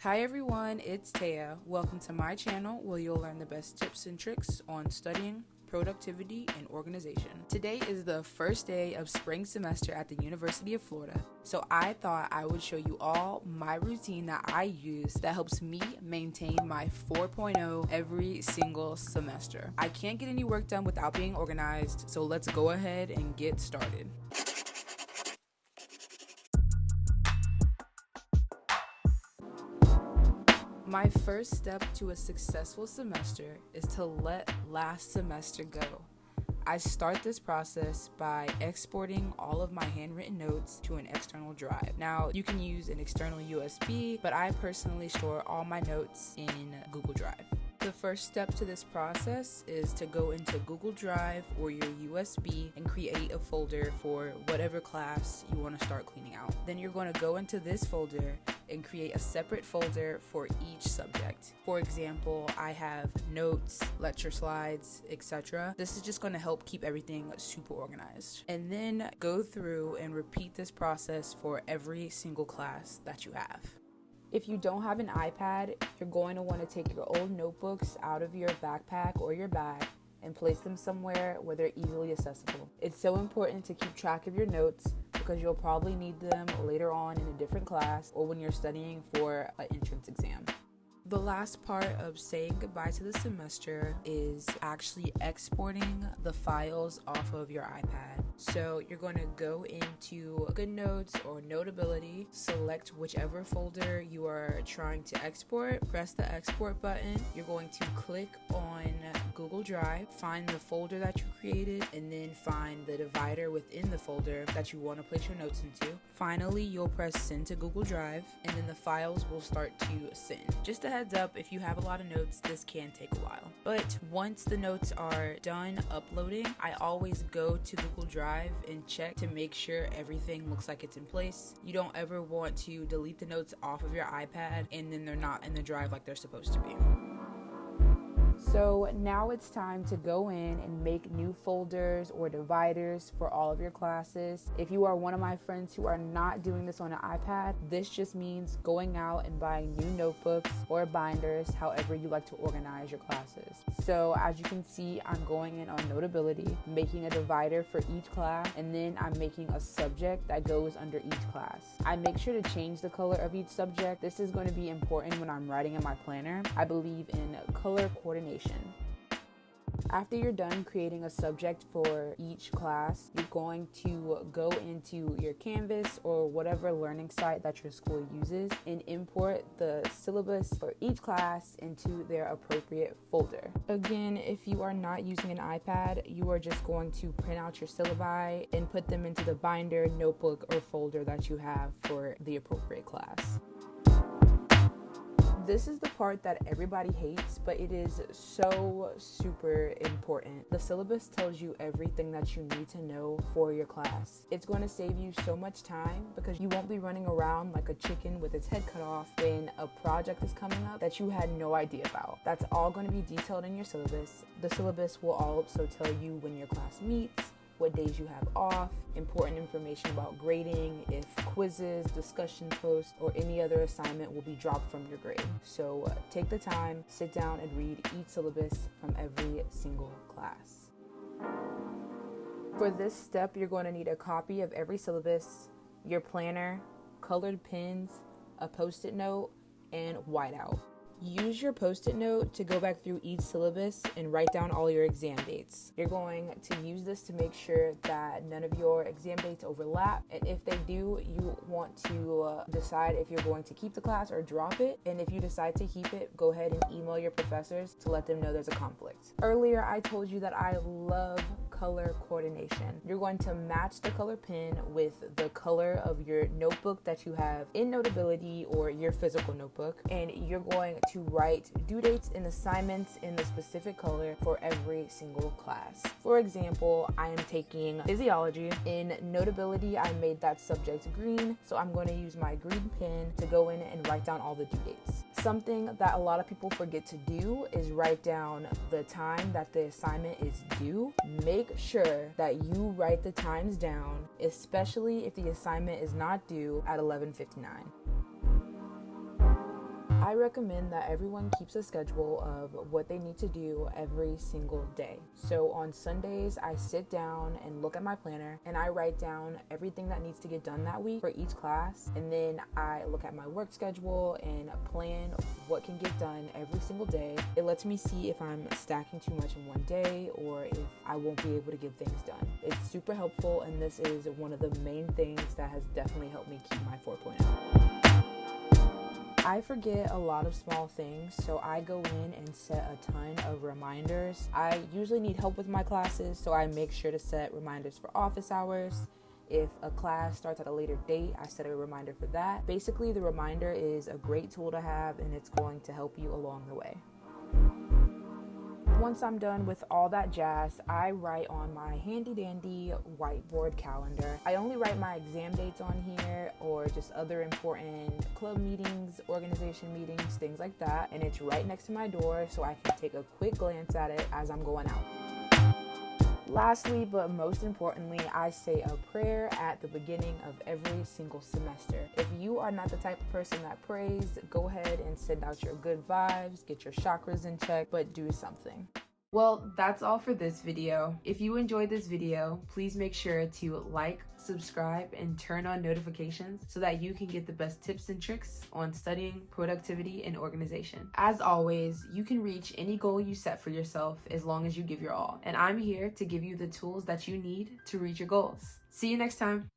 Hi everyone, it's Taeya. Welcome to my channel where you'll learn the best tips and tricks on studying, productivity, and organization. Today is the first day of spring semester at the University of Florida, so I thought I would show you all my routine that I use that helps me maintain my 4.0 every single semester. I can't get any work done without being organized, so let's go ahead and get started. My first step to a successful semester is to let last semester go. I start this process by exporting all of my handwritten notes to an external drive. Now, you can use an external USB, but I personally store all my notes in Google Drive. The first step to this process is to go into Google Drive or your USB and create a folder for whatever class you want to start cleaning out. Then you're going to go into this folder and create a separate folder for each subject. For example, I have notes, lecture slides, etc. This is just going to help keep everything super organized. And then go through and repeat this process for every single class that you have. If you don't have an iPad, you're going to want to take your old notebooks out of your backpack or your bag and place them somewhere where they're easily accessible. It's so important to keep track of your notes because you'll probably need them later on in a different class or when you're studying for an entrance exam. The last part of saying goodbye to the semester is actually exporting the files off of your iPad. So you're going to go into GoodNotes or Notability, select whichever folder you are trying to export, press the export button. You're going to click on Google Drive, find the folder that you created, and then find the divider within the folder that you want to place your notes into. Finally, you'll press send to Google Drive, and then the files will start to send. Just a heads up, if you have a lot of notes, this can take a while. But once the notes are done uploading, I always go to Google Drive and check to make sure everything looks like it's in place. You don't ever want to delete the notes off of your iPad and then they're not in the drive like they're supposed to be. So now it's time to go in and make new folders or dividers for all of your classes. If you are one of my friends who are not doing this on an iPad, this just means going out and buying new notebooks or binders, however you like to organize your classes. So as you can see, I'm going in on Notability, making a divider for each class, and then I'm making a subject that goes under each class. I make sure to change the color of each subject. This is going to be important when I'm writing in my planner. I believe in color coordination. After you're done creating a subject for each class, you're going to go into your Canvas or whatever learning site that your school uses and import the syllabus for each class into their appropriate folder. Again, if you are not using an iPad, you are just going to print out your syllabi and put them into the binder, notebook, or folder that you have for the appropriate class. This is the part that everybody hates, but it is so super important. The syllabus tells you everything that you need to know for your class. It's going to save you so much time because you won't be running around like a chicken with its head cut off when a project is coming up that you had no idea about. That's all going to be detailed in your syllabus. The syllabus will also tell you when your class meets, what days you have off, important information about grading, if quizzes, discussion posts, or any other assignment will be dropped from your grade. So take the time, sit down and read each syllabus from every single class. For this step, you're going to need a copy of every syllabus, your planner, colored pens, a post-it note, and whiteout. Use your post-it note to go back through each syllabus and write down all your exam dates. You're going to use this to make sure that none of your exam dates overlap. And if they do, you want to decide if you're going to keep the class or drop it. And if you decide to keep it, go ahead and email your professors to let them know there's a conflict. Earlier, I told you that I love color coordination. You're going to match the color pen with the color of your notebook that you have in Notability or your physical notebook, and you're going to write due dates and assignments in the specific color for every single class. For example, I am taking physiology. In Notability, I made that subject green, so I'm going to use my green pen to go in and write down all the due dates. Something that a lot of people forget to do is write down the time that the assignment is due. Make sure that you write the times down, especially if the assignment is not due at 11:59. I recommend that everyone keeps a schedule of what they need to do every single day. So on Sundays, I sit down and look at my planner and I write down everything that needs to get done that week for each class. And then I look at my work schedule and plan what can get done every single day. It lets me see if I'm stacking too much in one day or if I won't be able to get things done. It's super helpful, and this is one of the main things that has definitely helped me keep my 4.0. I forget a lot of small things, so I go in and set a ton of reminders. I usually need help with my classes, so I make sure to set reminders for office hours. If a class starts at a later date, I set a reminder for that. Basically, the reminder is a great tool to have, and it's going to help you along the way. Once I'm done with all that jazz, I write on my handy dandy whiteboard calendar. I only write my exam dates on here or just other important club meetings, organization meetings, things like that. And it's right next to my door so I can take a quick glance at it as I'm going out. Lastly, but most importantly, I say a prayer at the beginning of every single semester. If you are not the type of person that prays, go ahead and send out your good vibes, get your chakras in check, but do something. Well, that's all for this video. If you enjoyed this video, please make sure to like, subscribe, and turn on notifications so that you can get the best tips and tricks on studying, productivity, and organization. As always, you can reach any goal you set for yourself as long as you give your all. And I'm here to give you the tools that you need to reach your goals. See you next time.